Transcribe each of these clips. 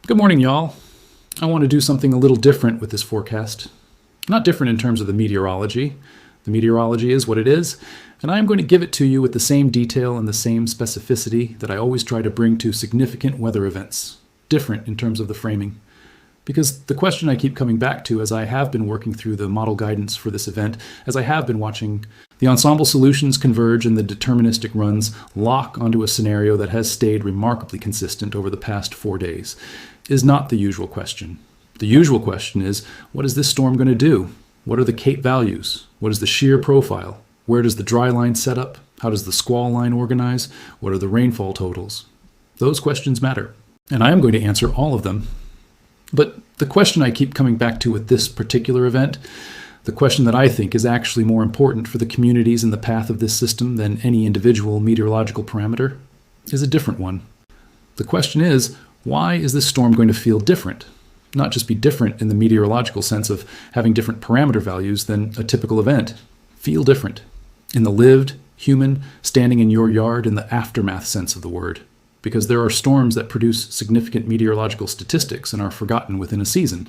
Good morning, y'all. I want to do something a little different with this forecast. Not different in terms of the meteorology. The meteorology is what it is, and I am going to give it to you with the same detail and the same specificity that I always try to bring to significant weather events. Different in terms of the framing. Because the question I keep coming back to as I have been working through the model guidance for this event, as I have been watching the ensemble solutions converge and the deterministic runs lock onto a scenario that has stayed remarkably consistent over the past 4 days, is not the usual question. The usual question is, what is this storm going to do? What are the Cape values? What is the shear profile? Where does the dry line set up? How does the squall line organize? What are the rainfall totals? Those questions matter, and I am going to answer all of them. But the question I keep coming back to with this particular event, the question that I think is actually more important for the communities in the path of this system than any individual meteorological parameter, is a different one. The question is, why is this storm going to feel different? Not just be different in the meteorological sense of having different parameter values than a typical event. Feel different. In the lived, human, standing in your yard in the aftermath sense of the word. Because there are storms that produce significant meteorological statistics and are forgotten within a season.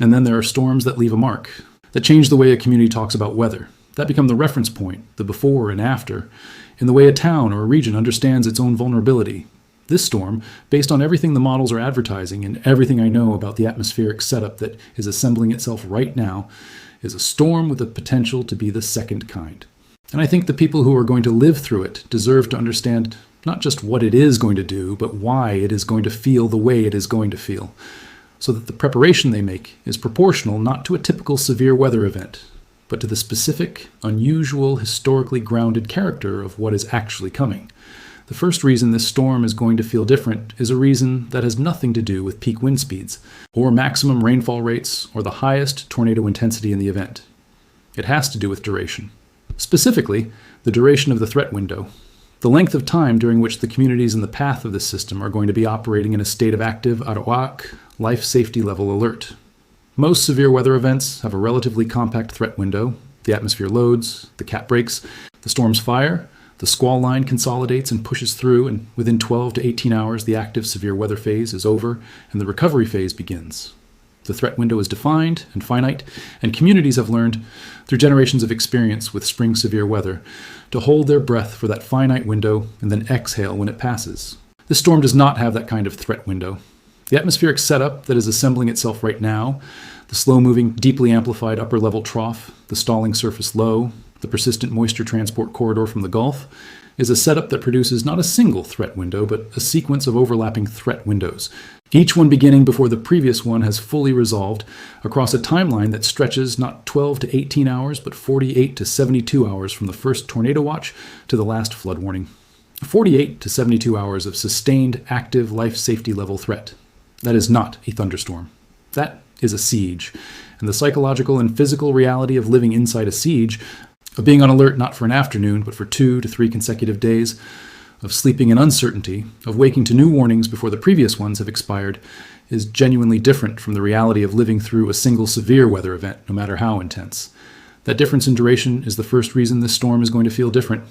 And then there are storms that leave a mark, that change the way a community talks about weather, that become the reference point, the before and after, in the way a town or a region understands its own vulnerability. This storm, based on everything the models are advertising and everything I know about the atmospheric setup that is assembling itself right now, is a storm with the potential to be the second kind. And I think the people who are going to live through it deserve to understand not just what it is going to do, but why it is going to feel the way it is going to feel, so that the preparation they make is proportional not to a typical severe weather event, but to the specific, unusual, historically grounded character of what is actually coming. The first reason this storm is going to feel different is a reason that has nothing to do with peak wind speeds, or maximum rainfall rates, or the highest tornado intensity in the event. It has to do with duration. Specifically, the duration of the threat window. The length of time during which the communities in the path of this system are going to be operating in a state of active AROAC, life safety level alert. Most severe weather events have a relatively compact threat window. The atmosphere loads, the cap breaks, the storms fire, the squall line consolidates and pushes through, and within 12 to 18 hours the active severe weather phase is over and the recovery phase begins. The threat window is defined and finite, and communities have learned, through generations of experience with spring severe weather, to hold their breath for that finite window and then exhale when it passes. This storm does not have that kind of threat window. The atmospheric setup that is assembling itself right now, the slow-moving, deeply amplified upper-level trough, the stalling surface low, the persistent moisture transport corridor from the Gulf, is a setup that produces not a single threat window, but a sequence of overlapping threat windows, each one beginning before the previous one has fully resolved across a timeline that stretches not 12 to 18 hours, but 48 to 72 hours from the first tornado watch to the last flood warning. 48 to 72 hours of sustained, active life safety level threat. That is not a thunderstorm. That is a siege. And the psychological and physical reality of living inside a siege, of being on alert not for an afternoon, but for 2 to 3 consecutive days, of sleeping in uncertainty, of waking to new warnings before the previous ones have expired, is genuinely different from the reality of living through a single severe weather event, no matter how intense. That difference in duration is the first reason this storm is going to feel different.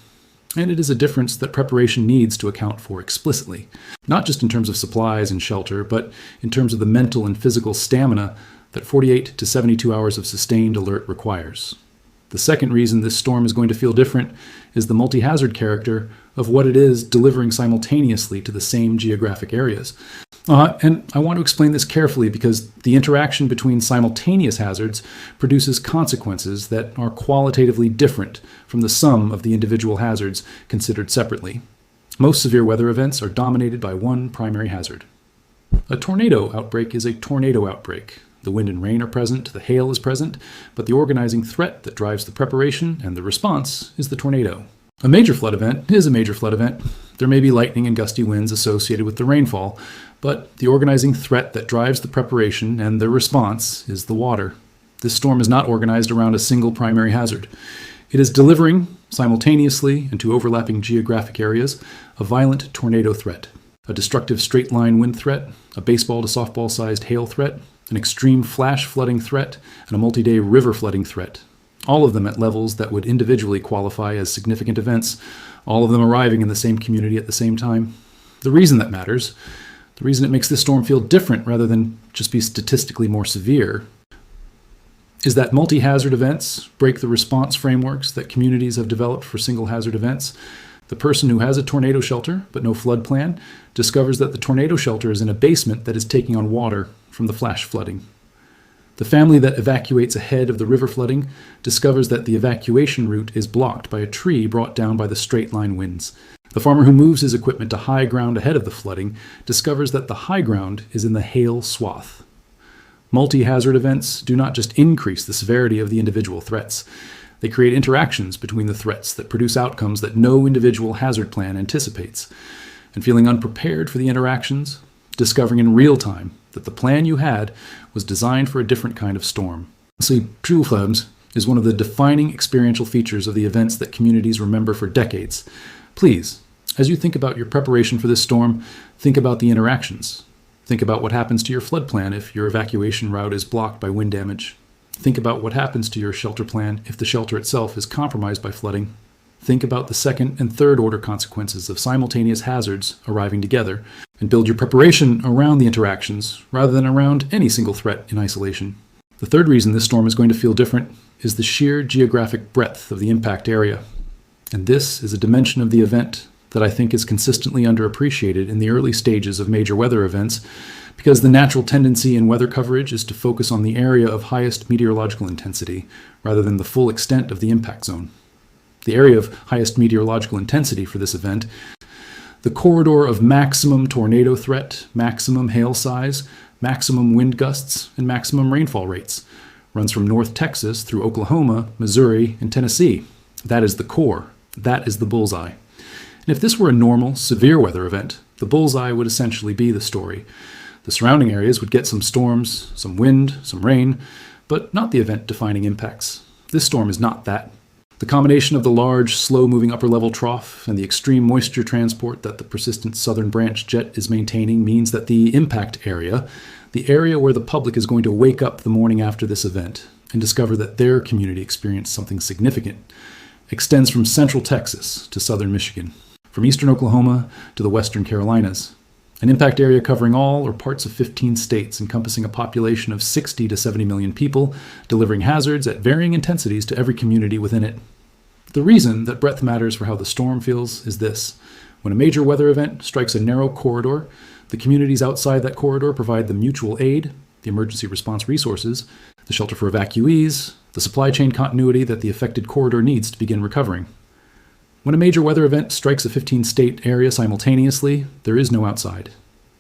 And it is a difference that preparation needs to account for explicitly, not just in terms of supplies and shelter, but in terms of the mental and physical stamina that 48 to 72 hours of sustained alert requires. The second reason this storm is going to feel different is the multi-hazard character of what it is delivering simultaneously to the same geographic areas. And I want to explain this carefully because the interaction between simultaneous hazards produces consequences that are qualitatively different from the sum of the individual hazards considered separately. Most severe weather events are dominated by one primary hazard. A tornado outbreak is a tornado outbreak. The wind and rain are present, the hail is present, but the organizing threat that drives the preparation and the response is the tornado. A major flood event is a major flood event. There may be lightning and gusty winds associated with the rainfall, but the organizing threat that drives the preparation and the response is the water. This storm is not organized around a single primary hazard. It is delivering, simultaneously and to overlapping geographic areas, a violent tornado threat, a destructive straight-line wind threat, a baseball to softball-sized hail threat, an extreme flash flooding threat, and a multi-day river flooding threat. All of them at levels that would individually qualify as significant events, all of them arriving in the same community at the same time. The reason that matters, The reason it makes this storm feel different rather than just be statistically more severe is that multi-hazard events break the response frameworks that communities have developed for single hazard events. The person who has a tornado shelter but no flood plan discovers that the tornado shelter is in a basement that is taking on water from the flash flooding. The family that evacuates ahead of the river flooding discovers that the evacuation route is blocked by a tree brought down by the straight line winds. The farmer who moves his equipment to high ground ahead of the flooding discovers that the high ground is in the hail swath. Multi-hazard events do not just increase the severity of the individual threats. They create interactions between the threats that produce outcomes that no individual hazard plan anticipates. And feeling unprepared for the interactions, discovering in real time that the plan you had was designed for a different kind of storm. See, Schulflames is one of the defining experiential features of the events that communities remember for decades. Please, as you think about your preparation for this storm, think about the interactions. Think about what happens to your flood plan if your evacuation route is blocked by wind damage. Think about what happens to your shelter plan if the shelter itself is compromised by flooding. Think about the second and third order consequences of simultaneous hazards arriving together, and build your preparation around the interactions rather than around any single threat in isolation. The third reason this storm is going to feel different is the sheer geographic breadth of the impact area. And this is a dimension of the event that I think is consistently underappreciated in the early stages of major weather events, because the natural tendency in weather coverage is to focus on the area of highest meteorological intensity rather than the full extent of the impact zone. The area of highest meteorological intensity for this event, the corridor of maximum tornado threat, maximum hail size, maximum wind gusts, and maximum rainfall rates, runs from North Texas through Oklahoma, Missouri, and Tennessee. That is the core. That is the bullseye. And if this were a normal, severe weather event, the bullseye would essentially be the story. The surrounding areas would get some storms, some wind, some rain, but not the event-defining impacts. This storm is not that. The combination of the large, slow-moving upper-level trough and the extreme moisture transport that the persistent southern branch jet is maintaining means that the impact area, the area where the public is going to wake up the morning after this event and discover that their community experienced something significant, extends from central Texas to southern Michigan, from eastern Oklahoma to the western Carolinas, an impact area covering all or parts of 15 states, encompassing a population of 60 to 70 million people, delivering hazards at varying intensities to every community within it. The reason that breadth matters for how the storm feels is this. When a major weather event strikes a narrow corridor, the communities outside that corridor provide the mutual aid, the emergency response resources, the shelter for evacuees, the supply chain continuity that the affected corridor needs to begin recovering. When a major weather event strikes a 15-state area simultaneously, there is no outside.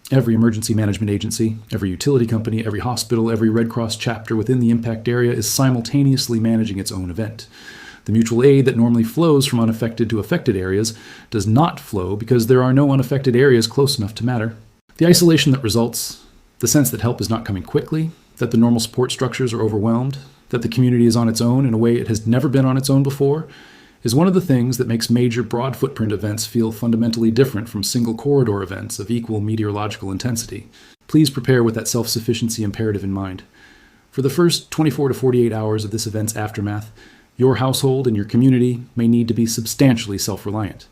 Every emergency management agency, every utility company, every hospital, every Red Cross chapter within the impact area is simultaneously managing its own event. The mutual aid that normally flows from unaffected to affected areas does not flow because there are no unaffected areas close enough to matter. The isolation that results, the sense that help is not coming quickly, that the normal support structures are overwhelmed, that the community is on its own in a way it has never been on its own before, is one of the things that makes major broad footprint events feel fundamentally different from single corridor events of equal meteorological intensity. Please prepare with that self-sufficiency imperative in mind. For the first 24 to 48 hours of this event's aftermath, your household and your community may need to be substantially self-reliant.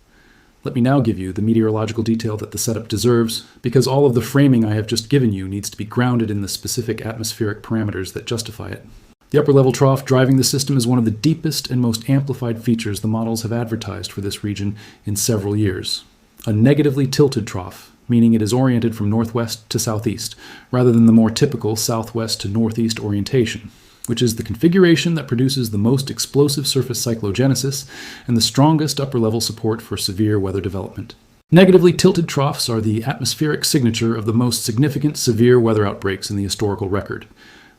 Let me now give you the meteorological detail that the setup deserves, because all of the framing I have just given you needs to be grounded in the specific atmospheric parameters that justify it. The upper-level trough driving the system is one of the deepest and most amplified features the models have advertised for this region in several years. A negatively tilted trough, meaning it is oriented from northwest to southeast, rather than the more typical southwest to northeast orientation, which is the configuration that produces the most explosive surface cyclogenesis and the strongest upper-level support for severe weather development. Negatively tilted troughs are the atmospheric signature of the most significant severe weather outbreaks in the historical record.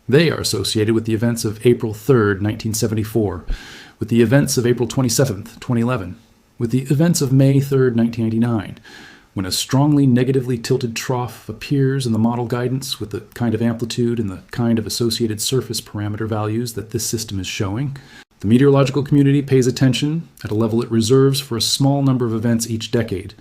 They are associated with the events of April 3rd, 1974, with the events of April 27th, 2011, with the events of May 3rd, 1999, when a strongly negatively tilted trough appears in the model guidance with the kind of amplitude and the kind of associated surface parameter values that this system is showing. The meteorological community pays attention at a level it reserves for a small number of events each decade.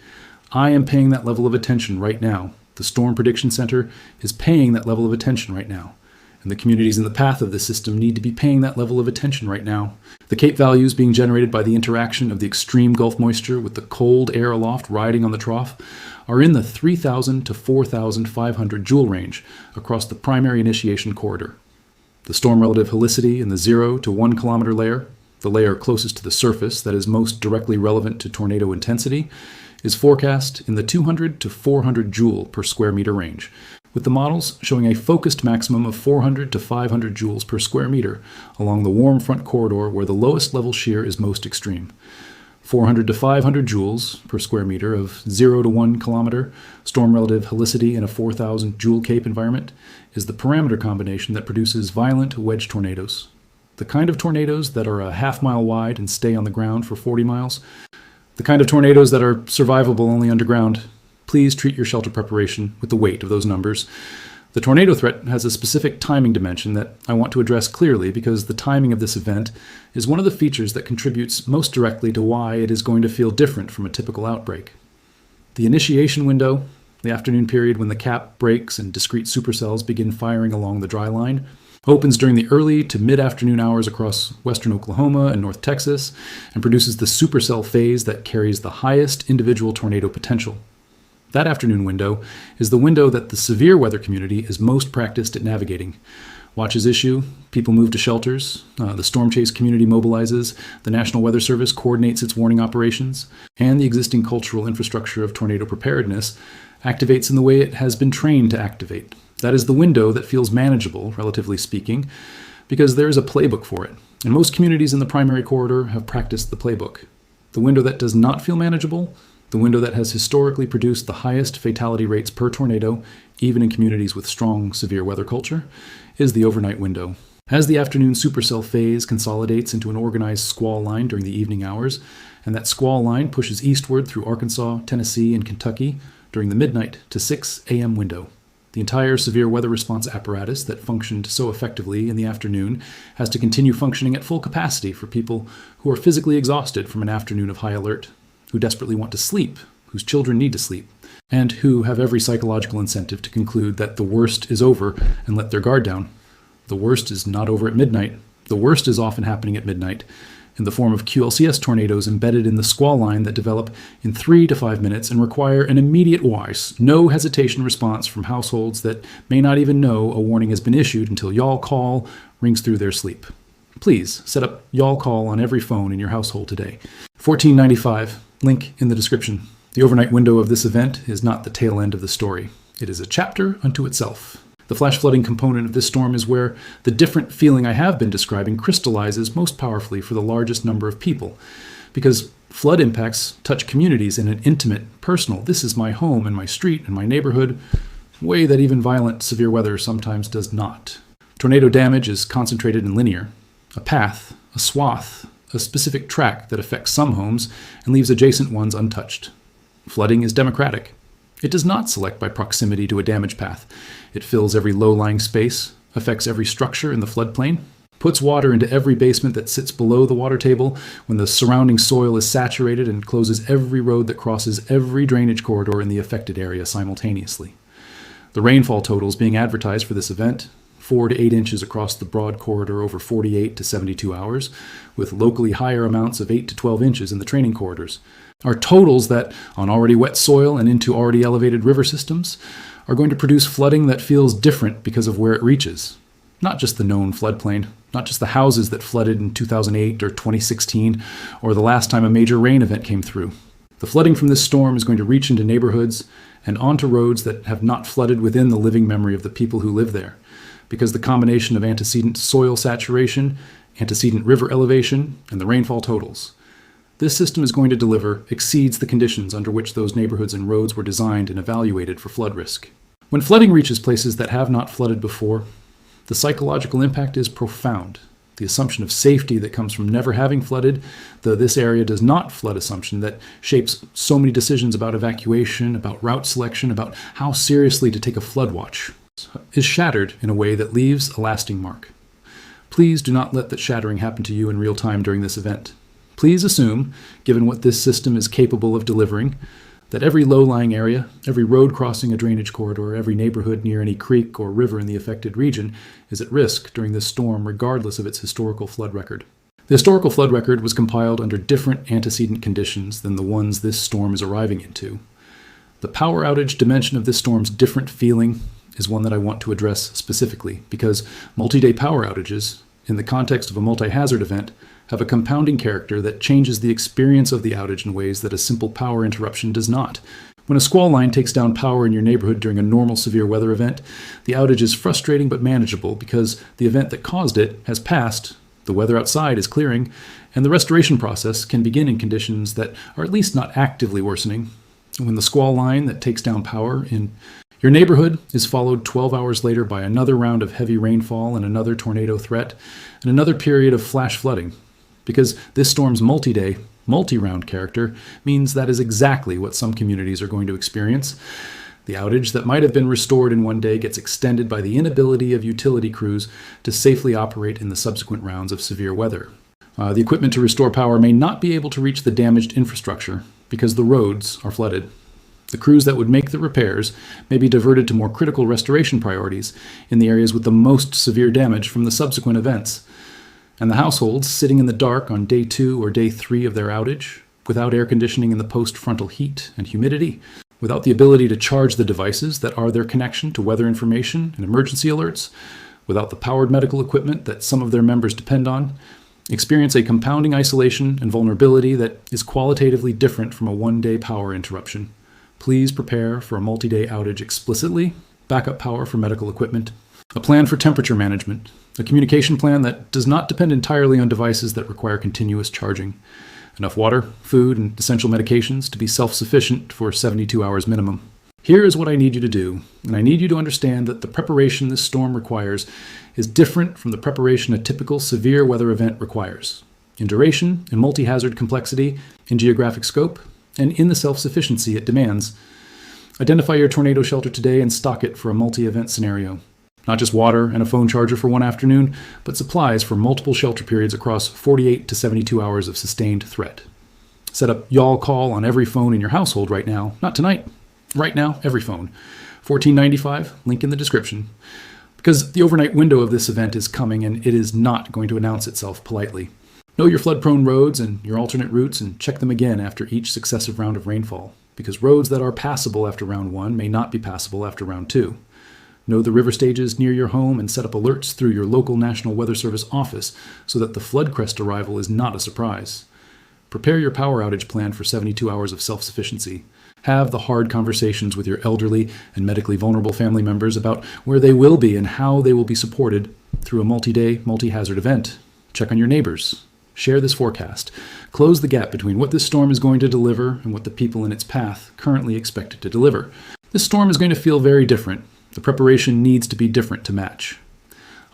I am paying that level of attention right now. The Storm Prediction Center is paying that level of attention right now. and the communities in the path of the system need to be paying that level of attention right now. The CAPE values being generated by the interaction of the extreme Gulf moisture with the cold air aloft riding on the trough are in the 3,000 to 4,500 joule range across the primary initiation corridor. The storm relative helicity in the 0 to 1 kilometer layer, the layer closest to the surface that is most directly relevant to tornado intensity, is forecast in the 200 to 400 joule per square meter range, with the models showing a focused maximum of 400 to 500 joules per square meter along the warm front corridor where the lowest level shear is most extreme. 400 to 500 joules per square meter of 0 to 1 kilometer storm relative helicity in a 4,000 joule CAPE environment is the parameter combination that produces violent wedge tornadoes. The kind of tornadoes that are a half-mile wide and stay on the ground for 40 miles. The kind of tornadoes that are survivable only underground. Please treat your shelter preparation with the weight of those numbers. The tornado threat has a specific timing dimension that I want to address clearly because the timing of this event is one of the features that contributes most directly to why it is going to feel different from a typical outbreak. The initiation window, the afternoon period when the cap breaks and discrete supercells begin firing along the dry line, opens during the early to mid-afternoon hours across western Oklahoma and North Texas and produces the supercell phase that carries the highest individual tornado potential. That afternoon window is the window that the severe weather community is most practiced at navigating. Watches issue, people move to shelters, the storm chase community mobilizes, the National Weather Service coordinates its warning operations, and the existing cultural infrastructure of tornado preparedness activates in the way it has been trained to activate. That is the window that feels manageable, relatively speaking, because there is a playbook for it. And most communities in the primary corridor have practiced the playbook. The window that does not feel manageable, the window that has historically produced the highest fatality rates per tornado, even in communities with strong severe weather culture, is the overnight window. As the afternoon supercell phase consolidates into an organized squall line during the evening hours, and that squall line pushes eastward through Arkansas, Tennessee, and Kentucky during the midnight to 6 a.m. window. The entire severe weather response apparatus that functioned so effectively in the afternoon has to continue functioning at full capacity for people who are physically exhausted from an afternoon of high alert, who desperately want to sleep, whose children need to sleep, and who have every psychological incentive to conclude that the worst is over and let their guard down. The worst is not over at midnight. The worst is often happening at midnight, in the form of QLCS tornadoes embedded in the squall line that develop in 3 to 5 minutes and require an immediate WISE, no hesitation response from households that may not even know a warning has been issued until y'all call rings through their sleep. Please set up y'all call on every phone in your household today. $14.95, link in the description. The overnight window of this event is not the tail end of the story. It is a chapter unto itself. The flash flooding component of this storm is where the different feeling I have been describing crystallizes most powerfully for the largest number of people. Because flood impacts touch communities in an intimate, personal, this is my home and my street and my neighborhood, way that even violent severe weather sometimes does not. Tornado damage is concentrated and linear. A path, a swath, a specific track that affects some homes and leaves adjacent ones untouched. Flooding is democratic. It does not select by proximity to a damage path. It fills every low-lying space, affects every structure in the floodplain, puts water into every basement that sits below the water table when the surrounding soil is saturated, and closes every road that crosses every drainage corridor in the affected area simultaneously. The rainfall totals being advertised for this event, 4 to 8 inches across the broad corridor over 48 to 72 hours, with locally higher amounts of 8 to 12 inches in the training corridors, are totals that, on already wet soil and into already elevated river systems, are going to produce flooding that feels different because of where it reaches. Not just the known floodplain, not just the houses that flooded in 2008 or 2016, or the last time a major rain event came through. The flooding from this storm is going to reach into neighborhoods and onto roads that have not flooded within the living memory of the people who live there, because the combination of antecedent soil saturation, antecedent river elevation, and the rainfall totals. This system is going to deliver exceeds the conditions under which those neighborhoods and roads were designed and evaluated for flood risk. When flooding reaches places that have not flooded before, the psychological impact is profound. The assumption of safety that comes from never having flooded, the "this area does not flood" assumption that shapes so many decisions about evacuation, about route selection, about how seriously to take a flood watch, is shattered in a way that leaves a lasting mark. Please do not let that shattering happen to you in real time during this event. Please assume, given what this system is capable of delivering, that every low-lying area, every road crossing a drainage corridor, every neighborhood near any creek or river in the affected region is at risk during this storm regardless of its historical flood record. The historical flood record was compiled under different antecedent conditions than the ones this storm is arriving into. The power outage dimension of this storm's different feeling is one that I want to address specifically because multi-day power outages, in the context of a multi-hazard event, have a compounding character that changes the experience of the outage in ways that a simple power interruption does not. When a squall line takes down power in your neighborhood during a normal severe weather event, the outage is frustrating but manageable because the event that caused it has passed, the weather outside is clearing, and the restoration process can begin in conditions that are at least not actively worsening. When the squall line that takes down power in your neighborhood is followed 12 hours later by another round of heavy rainfall and another tornado threat and another period of flash flooding, because this storm's multi-day, multi-round character means that is exactly what some communities are going to experience. The outage that might have been restored in one day gets extended by the inability of utility crews to safely operate in the subsequent rounds of severe weather. The equipment to restore power may not be able to reach the damaged infrastructure because the roads are flooded. The crews that would make the repairs may be diverted to more critical restoration priorities in the areas with the most severe damage from the subsequent events. And the households sitting in the dark on day 2 or day 3 of their outage, without air conditioning in the post-frontal heat and humidity, without the ability to charge the devices that are their connection to weather information and emergency alerts, without the powered medical equipment that some of their members depend on, experience a compounding isolation and vulnerability that is qualitatively different from a one-day power interruption. Please prepare for a multi-day outage explicitly, backup power for medical equipment, a plan for temperature management, a communication plan that does not depend entirely on devices that require continuous charging, enough water, food, and essential medications to be self-sufficient for 72 hours minimum. Here is what I need you to do, and I need you to understand that the preparation this storm requires is different from the preparation a typical severe weather event requires, in duration, in multi-hazard complexity, in geographic scope, and in the self-sufficiency it demands. Identify your tornado shelter today and stock it for a multi-event scenario. Not just water and a phone charger for one afternoon, but supplies for multiple shelter periods across 48 to 72 hours of sustained threat. Set up y'all call on every phone in your household right now. Not tonight. Right now, every phone. $14.95, link in the description. Because the overnight window of this event is coming and it is not going to announce itself politely. Know your flood-prone roads and your alternate routes and check them again after each successive round of rainfall, because roads that are passable after round 1 may not be passable after round 2. Know the river stages near your home and set up alerts through your local National Weather Service office so that the flood crest arrival is not a surprise. Prepare your power outage plan for 72 hours of self-sufficiency. Have the hard conversations with your elderly and medically vulnerable family members about where they will be and how they will be supported through a multi-day, multi-hazard event. Check on your neighbors. Share this forecast. Close the gap between what this storm is going to deliver and what the people in its path currently expect it to deliver. This storm is going to feel very different. The preparation needs to be different to match.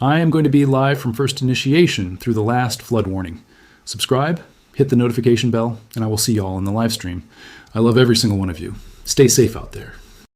I am going to be live from first initiation through the last flood warning. Subscribe, hit the notification bell, and I will see y'all in the live stream. I love every single one of you. Stay safe out there.